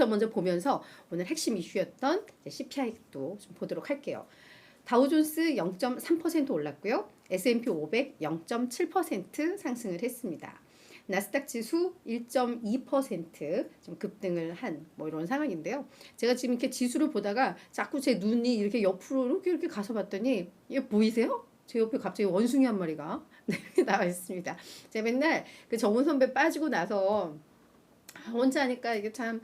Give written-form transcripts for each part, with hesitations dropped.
먼저 보면서 오늘 핵심 이슈였던 CPI도 좀 보도록 할게요. 다우존스 0.3% 올랐고요. S&P 500 0.7% 상승을 했습니다. 나스닥 지수 1.2% 좀 급등을 한 뭐 이런 상황인데요. 제가 지금 이렇게 지수를 보다가 자꾸 제 눈이 이렇게 옆으로 이렇게 가서 봤더니 이게 보이세요? 제 옆에 갑자기 원숭이 한 마리가 나와 있습니다. 제가 맨날 그 정훈 선배 빠지고 나서 혼자 하니까 이게 참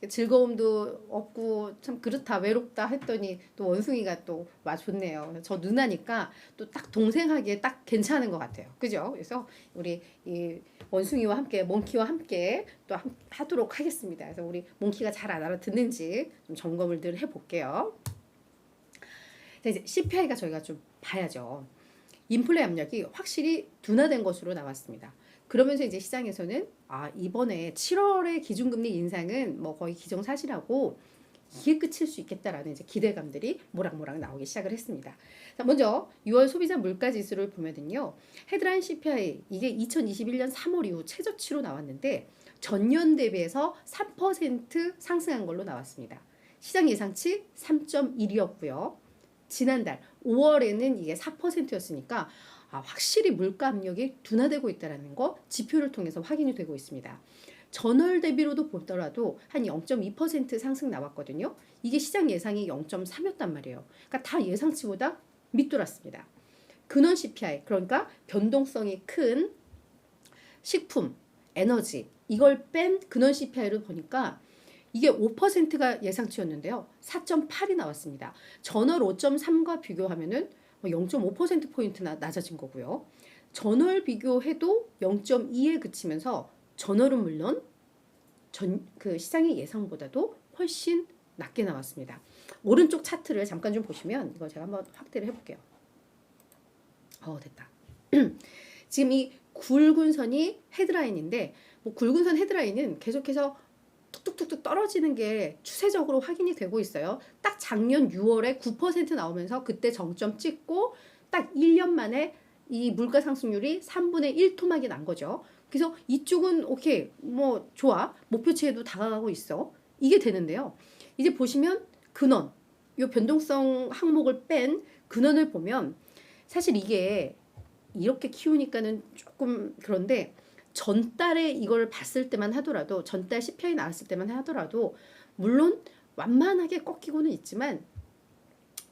즐거움도 없고 참 그렇다 외롭다 했더니 또 원숭이가 또 와 좋네요. 저 누나니까 또 딱 동생하기에 딱 괜찮은 것 같아요. 그죠? 그래서 우리 이 원숭이와 함께 몽키와 함께 또 하도록 하겠습니다. 그래서 우리 몽키가 잘 알아듣는지 좀 점검을 늘 해볼게요. 자, 이제 CPI가 저희가 좀 봐야죠. 인플레 압력이 확실히 둔화된 것으로 나왔습니다. 그러면서 이제 시장에서는 이번에 7월의 기준금리 인상은 뭐 거의 기정사실하고 이게 끝일 수 있겠다라는 이제 기대감들이 모락모락 나오기 시작을 했습니다. 자, 먼저 6월 소비자 물가 지수를 보면은요. 헤드라인 CPI 이게 2021년 3월 이후 최저치로 나왔는데 전년 대비해서 3% 상승한 걸로 나왔습니다. 시장 예상치 3.1이었고요. 지난달 5월에는 이게 4%였으니까 확실히 물가 압력이 둔화되고 있다는 거 지표를 통해서 확인이 되고 있습니다. 전월 대비로도 보더라도 한 0.2% 상승 나왔거든요. 이게 시장 예상이 0.3였단 말이에요. 그러니까 다 예상치보다 밑돌았습니다. 근원 CPI 그러니까 변동성이 큰 식품, 에너지 이걸 뺀 근원 CPI를 보니까 이게 5%가 예상치였는데요. 4.8이 나왔습니다. 전월 5.3과 비교하면은 0.5%포인트나 낮아진 거고요. 전월 비교해도 0.2에 그치면서 전월은 물론 그 시장의 예상보다도 훨씬 낮게 나왔습니다. 오른쪽 차트를 잠깐 좀 보시면 이거 제가 한번 확대를 해볼게요. 됐다. 지금 이 굵은 선이 헤드라인인데 뭐 굵은 선 헤드라인은 계속해서 뚝뚝뚝뚝 떨어지는 게 추세적으로 확인이 되고 있어요. 딱 작년 6월에 9% 나오면서 그때 정점 찍고 딱 1년 만에 이 물가 상승률이 3분의 1 토막이 난 거죠. 그래서 이쪽은 오케이 뭐 좋아 목표치에도 다가가고 있어 이게 되는데요. 이제 보시면 근원 이 변동성 항목을 뺀 근원을 보면 사실 이게 이렇게 키우니까는 조금 그런데 전달에 이걸 봤을 때만 하더라도 전달 CPI 나왔을 때만 하더라도 물론 완만하게 꺾이고는 있지만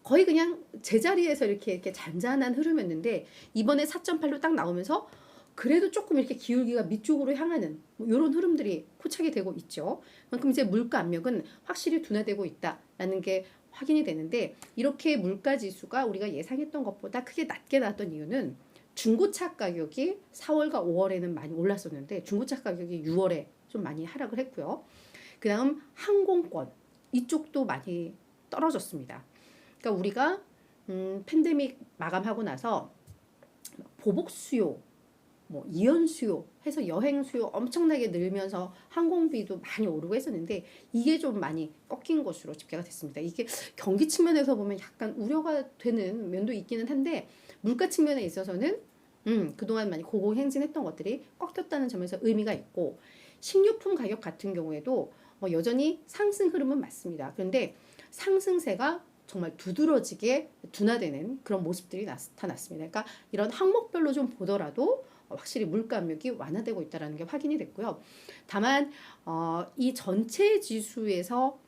거의 그냥 제자리에서 이렇게 잔잔한 흐름이었는데 이번에 4.8로 딱 나오면서 그래도 조금 이렇게 기울기가 밑쪽으로 향하는 뭐 이런 흐름들이 포착이 되고 있죠. 그만큼 이제 물가 압력은 확실히 둔화되고 있다라는 게 확인이 되는데 이렇게 물가 지수가 우리가 예상했던 것보다 크게 낮게 나왔던 이유는 중고차 가격이 4월과 5월에는 많이 올랐었는데 중고차 가격이 6월에 좀 많이 하락을 했고요. 그 다음 항공권 이쪽도 많이 떨어졌습니다. 그러니까 우리가 팬데믹 마감하고 나서 보복 수요, 뭐 이연 수요 해서 여행 수요 엄청나게 늘면서 항공비도 많이 오르고 했었는데 이게 좀 많이 꺾인 것으로 집계가 됐습니다. 이게 경기 측면에서 보면 약간 우려가 되는 면도 있기는 한데 물가 측면에 있어서는 그동안 많이 고공행진했던 것들이 꺾였다는 점에서 의미가 있고 식료품 가격 같은 경우에도 여전히 상승 흐름은 맞습니다. 그런데 상승세가 정말 두드러지게 둔화되는 그런 모습들이 나타났습니다. 그러니까 이런 항목별로 좀 보더라도 확실히 물가 압력이 완화되고 있다는 게 확인이 됐고요. 다만 이 전체 지수에서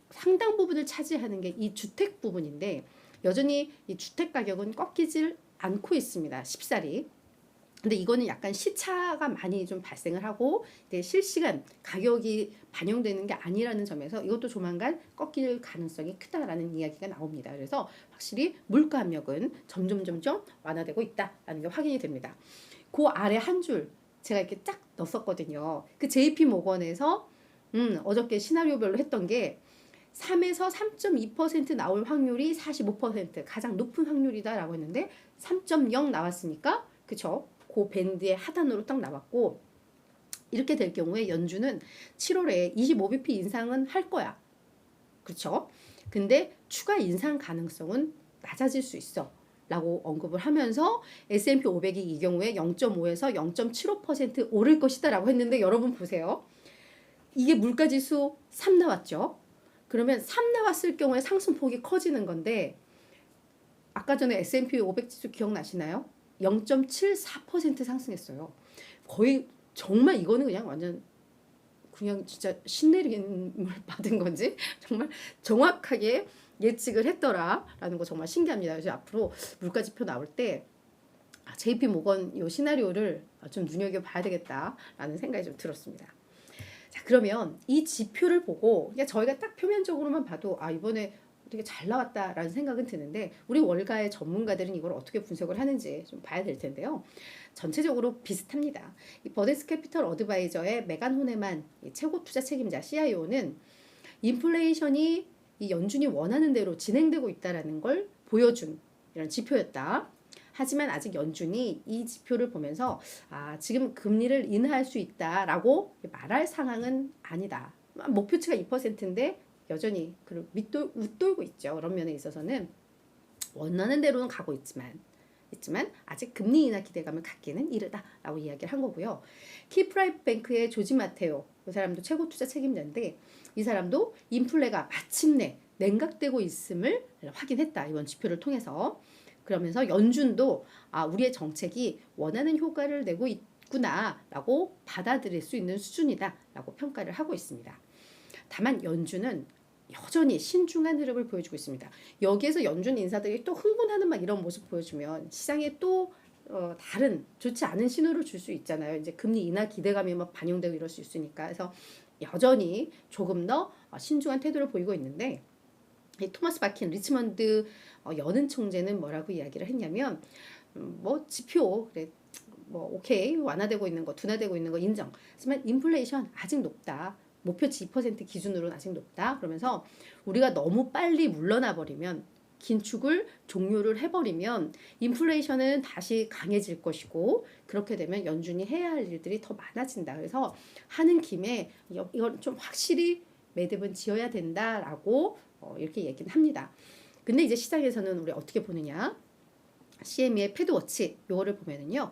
상당 부분을 차지하는 게 이 주택 부분인데 여전히 이 주택 가격은 꺾이질 않고 있습니다. 쉽사리. 근데 이거는 약간 시차가 많이 좀 발생을 하고 실시간 가격이 반영되는 게 아니라는 점에서 이것도 조만간 꺾일 가능성이 크다라는 이야기가 나옵니다. 그래서 확실히 물가 압력은 점점 완화되고 있다라는 게 확인이 됩니다. 그 아래 한 줄 제가 이렇게 쫙 넣었었거든요. 그 JP 모건에서 어저께 시나리오별로 했던 게 3에서 3.2% 나올 확률이 45% 가장 높은 확률이다라고 했는데 3.0 나왔으니까 그쵸? 그 밴드의 하단으로 딱 나왔고 이렇게 될 경우에 연준은 7월에 25bp 인상은 할 거야. 그렇죠? 근데 추가 인상 가능성은 낮아질 수 있어. 라고 언급을 하면서 S&P 500이 이 경우에 0.5에서 0.75% 오를 것이다 라고 했는데 여러분 보세요. 이게 물가지수 3 나왔죠. 그러면 3 나왔을 경우에 상승폭이 커지는 건데 아까 전에 S&P 500 지수 기억나시나요? 0.74% 상승했어요. 거의 정말 이거는 그냥 완전 그냥 진짜 신내림을 받은 건지 정말 정확하게 예측을 했더라라는 거 정말 신기합니다. 그래서 앞으로 물가지표 나올 때 JP 모건 요 시나리오를 좀 눈여겨봐야 되겠다라는 생각이 좀 들었습니다. 자, 그러면 이 지표를 보고 그냥 저희가 딱 표면적으로만 봐도 이번에 되게 잘 나왔다라는 생각은 드는데 우리 월가의 전문가들은 이걸 어떻게 분석을 하는지 좀 봐야 될 텐데요. 전체적으로 비슷합니다. 이 버데스 캐피털 어드바이저의 메간 호네만 최고 투자 책임자 CIO는 인플레이션이 이 연준이 원하는 대로 진행되고 있다라는 걸 보여준 이런 지표였다. 하지만 아직 연준이 이 지표를 보면서 지금 금리를 인하할 수 있다라고 말할 상황은 아니다. 목표치가 2%인데 여전히 웃돌고 있죠. 그런 면에 있어서는 원하는 대로는 가고 있지만 아직 금리 인하 기대감을 갖기는 이르다라고 이야기를 한 거고요. 키프라이브 뱅크의 조지 마테오 그 사람도 최고 투자 책임자인데 이 사람도 인플레가 마침내 냉각되고 있음을 확인했다. 이번 지표를 통해서. 그러면서 연준도 우리의 정책이 원하는 효과를 내고 있구나라고 받아들일 수 있는 수준이다라고 평가를 하고 있습니다. 다만 연준은 여전히 신중한 흐름을 보여주고 있습니다. 여기에서 연준 인사들이 또 흥분하는 막 이런 모습 보여주면 시장에 또 다른 좋지 않은 신호를 줄 수 있잖아요. 이제 금리 인하 기대감이 막 반영되고 이럴 수 있으니까. 그래서 여전히 조금 더 신중한 태도를 보이고 있는데 이 토마스 바킨 리치먼드 연은 총재는 뭐라고 이야기를 했냐면 뭐 지표 그래 뭐 오케이 완화되고 있는 거 둔화되고 있는 거 인정. 하지만 인플레이션 아직 높다. 목표치 2% 기준으로는 아직 높다. 그러면서 우리가 너무 빨리 물러나 버리면 긴축을 종료를 해버리면 인플레이션은 다시 강해질 것이고 그렇게 되면 연준이 해야 할 일들이 더 많아진다. 그래서 하는 김에 이건 좀 확실히 매듭은 지어야 된다라고 이렇게 얘기는 합니다. 근데 이제 시장에서는 우리 어떻게 보느냐? CME의 패드워치 요거를 보면은요.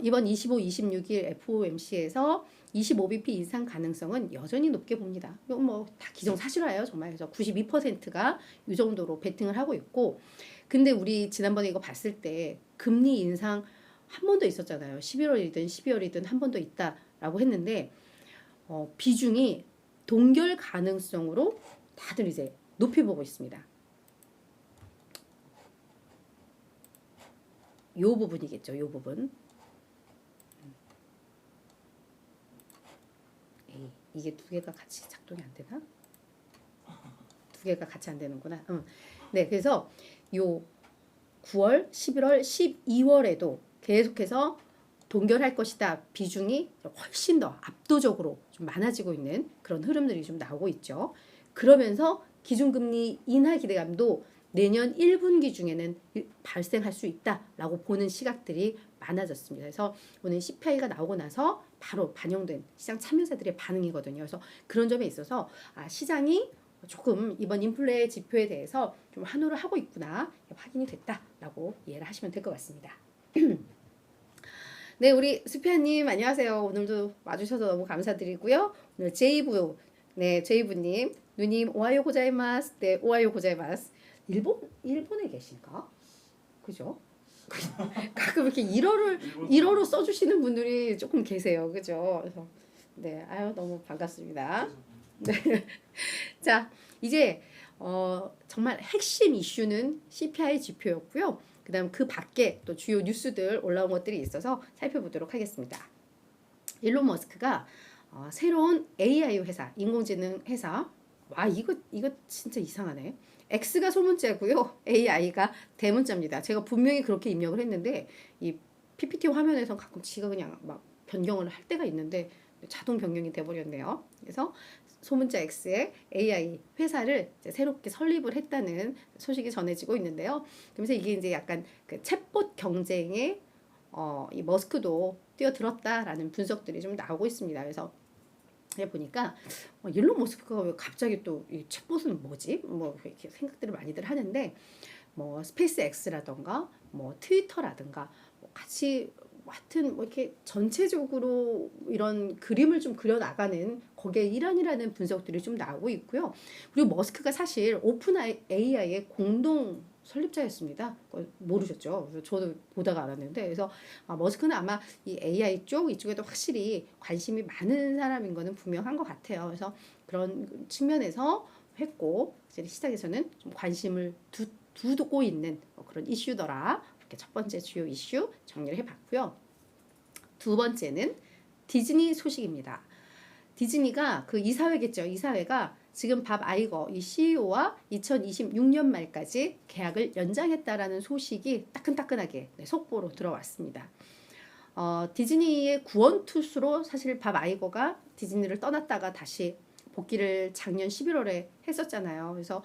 이번 25, 26일 FOMC에서 25bp 인상 가능성은 여전히 높게 봅니다. 이건 뭐 다 기정사실화예요, 정말. 그래서 92%가 이 정도로 베팅을 하고 있고, 근데 우리 지난번에 이거 봤을 때 금리 인상 한 번 더 있었잖아요. 11월이든 12월이든 한 번 더 있다라고 했는데 비중이 동결 가능성으로 다들 이제 높이 보고 있습니다. 요 부분이겠죠, 요 부분. 이게 두 개가 같이 작동이 안 되나? 두 개가 같이 안 되는구나. 네, 그래서 요 9월, 11월, 12월에도 계속해서 동결할 것이다. 비중이 훨씬 더 압도적으로 좀 많아지고 있는 그런 흐름들이 좀 나오고 있죠. 그러면서 기준금리 인하 기대감도 내년 1분기 중에는 발생할 수 있다라고 보는 시각들이 많아졌습니다. 그래서 오늘 CPI가 나오고 나서 바로 반영된 시장 참여자들의 반응이거든요. 그래서 그런 점에 있어서 시장이 조금 이번 인플레 지표에 대해서 좀 환호를 하고 있구나 확인이 됐다라고 이해를 하시면 될 것 같습니다. 네, 우리 수피아님 안녕하세요. 오늘도 와주셔서 너무 감사드리고요. 오늘 제이부, 네, 제이부님, 누님 오하요 고자이마스, 네, 오하요 고자이마스. 일본에 계신가? 그죠? 가끔 이렇게 일어로 써주시는 분들이 조금 계세요. 그죠? 그래서 네, 너무 반갑습니다. 네. 자, 이제 정말 핵심 이슈는 CPI 지표였고요. 그다음 그 밖에 또 주요 뉴스들 올라온 것들이 있어서 살펴보도록 하겠습니다. 일론 머스크가 새로운 AI 회사, 인공지능 회사, 이거 진짜 이상하네. X가 소문자고요. AI가 대문자입니다. 제가 분명히 그렇게 입력을 했는데 이 PPT 화면에서 가끔 지가 그냥 막 변경을 할 때가 있는데 자동 변경이 돼버렸네요. 그래서 소문자 X의 AI 회사를 이제 새롭게 설립을 했다는 소식이 전해지고 있는데요. 그러면서 이게 이제 약간 그 챗봇 경쟁에 이 머스크도 뛰어들었다라는 분석들이 좀 나오고 있습니다. 그래서 보니까 일론 머스크가 왜 갑자기 또 이 챗봇은 뭐지? 뭐 이렇게 생각들을 많이들 하는데 뭐 스페이스 X라던가 뭐 트위터라든가 뭐 같이 하여튼 뭐 이렇게 전체적으로 이런 그림을 좀 그려 나가는 거기에 일환이라는 분석들이 좀 나오고 있고요. 그리고 머스크가 사실 오픈 AI의 공동 설립자였습니다. 모르셨죠? 그래서 저도 보다가 알았는데, 그래서 머스크는 아마 이 AI 쪽 이쪽에도 확실히 관심이 많은 사람인 거는 분명한 것 같아요. 그래서 그런 측면에서 했고, 이제 시장에서는 좀 관심을 두고 있는 그런 이슈더라. 이렇게 첫 번째 주요 이슈 정리를 해봤고요. 두 번째는 디즈니 소식입니다. 디즈니가 그 이사회겠죠. 이사회가 지금 밥 아이거 이 CEO와 2026년 말까지 계약을 연장했다라는 소식이 따끈따끈하게 속보로 들어왔습니다. 디즈니의 구원투수로 사실 밥 아이거가 디즈니를 떠났다가 다시 복귀를 작년 11월에 했었잖아요. 그래서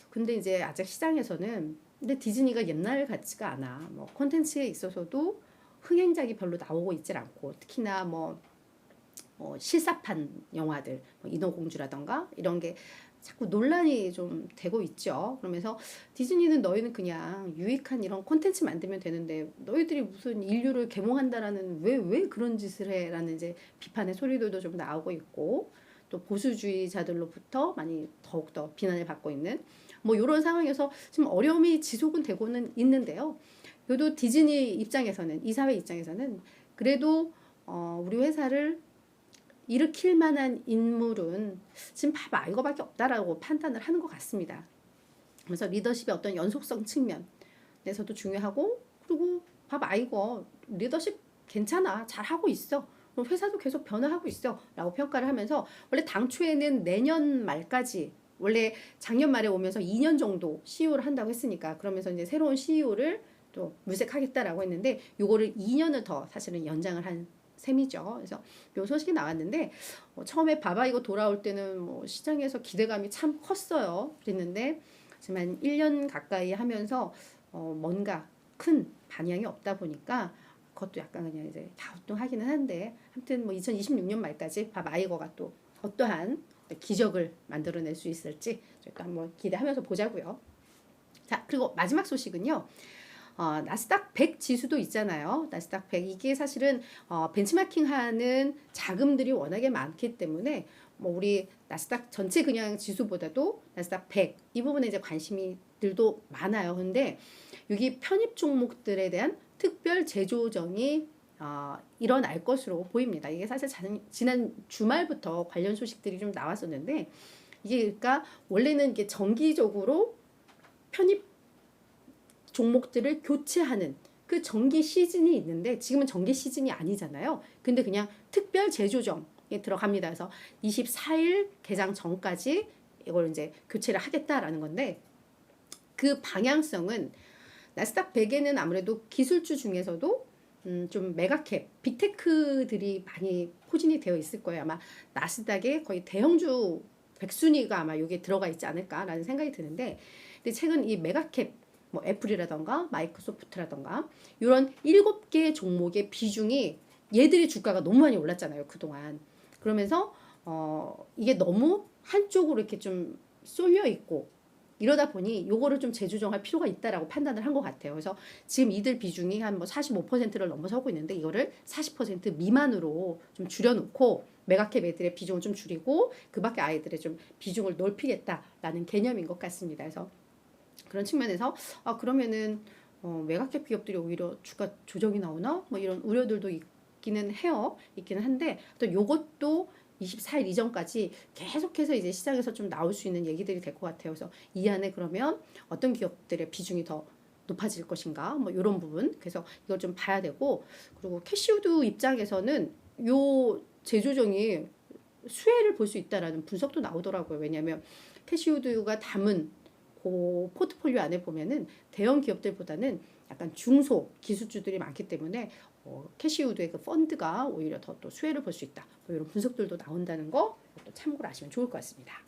근데 이제 아직 시장에서는 근데 디즈니가 옛날 같지가 않아. 뭐 콘텐츠에 있어서도 흥행작이 별로 나오고 있질 않고 특히나 뭐 실사판 영화들 뭐 인어공주라던가 이런 게 자꾸 논란이 좀 되고 있죠. 그러면서 디즈니는 너희는 그냥 유익한 이런 콘텐츠 만들면 되는데 너희들이 무슨 인류를 계몽한다라는 왜 그런 짓을 해라는 이제 비판의 소리들도 좀 나오고 있고 또 보수주의자들로부터 많이 더욱더 비난을 받고 있는 뭐 이런 상황에서 지금 어려움이 지속은 되고는 있는데요. 그래도 디즈니 입장에서는 이사회 입장에서는 그래도 우리 회사를 일으킬 만한 인물은 지금 밥 아이거밖에 없다라고 판단을 하는 것 같습니다. 그래서 리더십의 어떤 연속성 측면에서도 중요하고 그리고 밥 아이거 리더십 괜찮아 잘하고 있어 회사도 계속 변화하고 있어 라고 평가를 하면서 원래 당초에는 내년 말까지 원래 작년 말에 오면서 2년 정도 CEO를 한다고 했으니까 그러면서 이제 새로운 CEO를 또 물색하겠다라고 했는데 요거를 2년을 더 사실은 연장을 한 셈이죠. 그래서 요 소식이 나왔는데 처음에 바바이거 돌아올 때는 뭐 시장에서 기대감이 참 컸어요. 그랬는데 하지만 1년 가까이 하면서 뭔가 큰 방향이 없다 보니까 그것도 약간 그냥 이제 다운하기는 한데 아무튼 뭐 2026년 말까지 바바이거가 또 어떠한 기적을 만들어낼 수 있을지 저희가 한번 기대하면서 보자고요. 자 그리고 마지막 소식은요. 나스닥 100 지수도 있잖아요. 나스닥 100 이게 사실은 벤치마킹하는 자금들이 워낙에 많기 때문에 뭐 우리 나스닥 전체 그냥 지수보다도 나스닥 100 이 부분에 이제 관심이들도 많아요. 근데 여기 편입 종목들에 대한 특별 재조정이 일어날 것으로 보입니다. 이게 사실 지난 주말부터 관련 소식들이 좀 나왔었는데 이게 그러니까 원래는 이게 정기적으로 편입 종목들을 교체하는 그 정기 시즌이 있는데 지금은 정기 시즌이 아니잖아요. 근데 그냥 특별 재조정에 들어갑니다. 그래서 24일 개장 전까지 이걸 이제 교체를 하겠다라는 건데 그 방향성은 나스닥 100에는 아무래도 기술주 중에서도 좀 메가캡, 빅테크들이 많이 포진이 되어 있을 거예요. 아마 나스닥에 거의 대형주 100순위가 아마 여기에 들어가 있지 않을까라는 생각이 드는데 근데 최근 이 메가캡 뭐 애플이라던가 마이크로소프트라던가 이런 7개 종목의 비중이 얘들의 주가가 너무 많이 올랐잖아요 그동안. 그러면서 이게 너무 한쪽으로 이렇게 좀 쏠려 있고 이러다 보니 요거를 좀 재조정할 필요가 있다라고 판단을 한 것 같아요. 그래서 지금 이들 비중이 한 뭐 45%를 넘어서고 있는데 이거를 40% 미만으로 좀 줄여놓고 메가캡 애들의 비중을 좀 줄이고 그 밖에 아이들의 좀 비중을 넓히겠다라는 개념인 것 같습니다. 그래서 그런 측면에서 그러면은 메가캡 기업들이 오히려 주가 조정이 나오나 뭐 이런 우려들도 있기는 해요. 있기는 한데 또 요것도 24일 이전까지 계속해서 이제 시장에서 좀 나올 수 있는 얘기들이 될 것 같아요. 그래서 이 안에 그러면 어떤 기업들의 비중이 더 높아질 것인가 뭐 이런 부분 그래서 이걸 좀 봐야 되고 그리고 캐시우드 입장에서는 요 재조정이 수혜를 볼 수 있다라는 분석도 나오더라고요. 왜냐하면 캐시우드가 담은 그 포트폴리오 안에 보면은 대형 기업들보다는 약간 중소 기술주들이 많기 때문에 캐시우드의 그 펀드가 오히려 더 또 수혜를 볼 수 있다. 뭐 이런 분석들도 나온다는 거 또 참고로 아시면 좋을 것 같습니다.